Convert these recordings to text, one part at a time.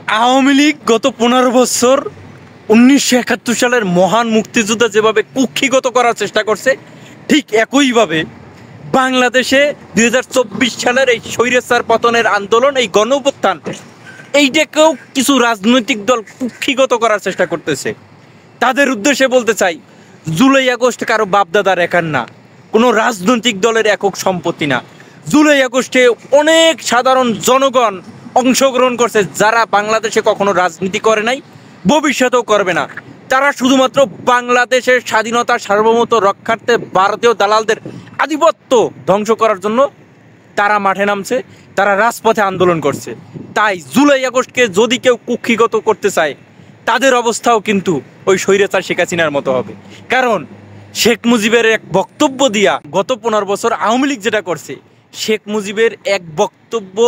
আওয়ামী লীগ গত 15 বছর 1971 সালের মহান মুক্তিযুদ্ধ যেভাবে কুক্ষিগত করার চেষ্টা করছে, ঠিক একইভাবে বাংলাদেশে 2024 সালের এই স্বৈরাচার পতনের আন্দোলন, এই গণঅভ্যুত্থান, এইটাকেও কিছু রাজনৈতিক দল কুক্ষিগত করার চেষ্টা করতেছে। তাদের উদ্দেশ্যে বলতে চাই, জুলাই আগস্ট কারো বাপদাদার একার না, কোনো রাজনৈতিক দলের একক সম্পত্তি না। জুলাই আগস্টে অনেক সাধারণ জনগণ অংশগ্রহণ করছে, যারা বাংলাদেশে কখনো রাজনীতি করে নাই, ভবিষ্যতেও করবে না। তারা শুধুমাত্র বাংলাদেশের স্বাধীনতা সার্বভৌমত্ব রক্ষার্থে ভারতীয় দালালদের আধিপত্য ধ্বংস করার জন্য তারা মাঠে নামছে, তারা রাজপথে আন্দোলন করছে। তাই জুলাই আগস্টকে যদি কেউ কুক্ষিগত করতে চায়, তাদের অবস্থাও কিন্তু ওই স্বৈরাচার শেখ হাসিনার মতো হবে। কারণ শেখ মুজিবের এক বক্তব্য দিয়া গত 15 বছর আওয়ামী লীগ যেটা করছে, শেখ মুজিবের এক বক্তব্য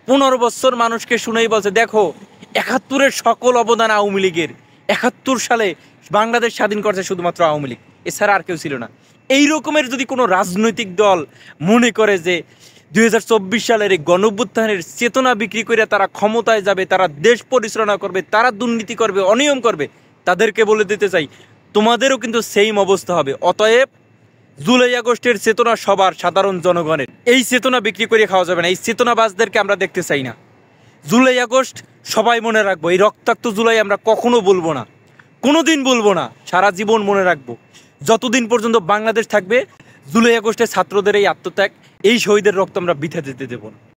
15 বছর মানুষকে শুনেই বলছে, দেখো 71-এর সকল অবদান আওয়ামী লীগের। 71 সালে বাংলাদেশ স্বাধীন করছে শুধুমাত্র আওয়ামী লীগ, এছাড়া আর কেউ ছিল না। এই রকমের যদি কোনো রাজনৈতিক দল মনে করে যে 2024 সালের এই গণঅভ্যুত্থানের চেতনা বিক্রি করে তারা ক্ষমতায় যাবে, তারা দেশ পরিচালনা করবে, তারা দুর্নীতি করবে, অনিয়ম করবে, তাদেরকে বলে দিতে চাই, তোমাদেরও কিন্তু সেম অবস্থা হবে। অতএব জুলাই আগস্টের চেতনা সবার, সাধারণ জনগণের, এই চেতনা বিক্রি করে খাওয়া যাবে না। এই চেতনাবাজদেরকে আমরা দেখতে চাই না। জুলাই আগস্ট সবাই মনে রাখবো, এই রক্তাক্ত জুলাই আমরা কখনো বলবো না, কোনোদিন বলবো না, সারা জীবন মনে রাখবো। যতদিন পর্যন্ত বাংলাদেশ থাকবে, জুলাই আগস্টের ছাত্রদের এই আত্মত্যাগ, এই শহীদের রক্ত আমরা বৃথা যেতে দেব না।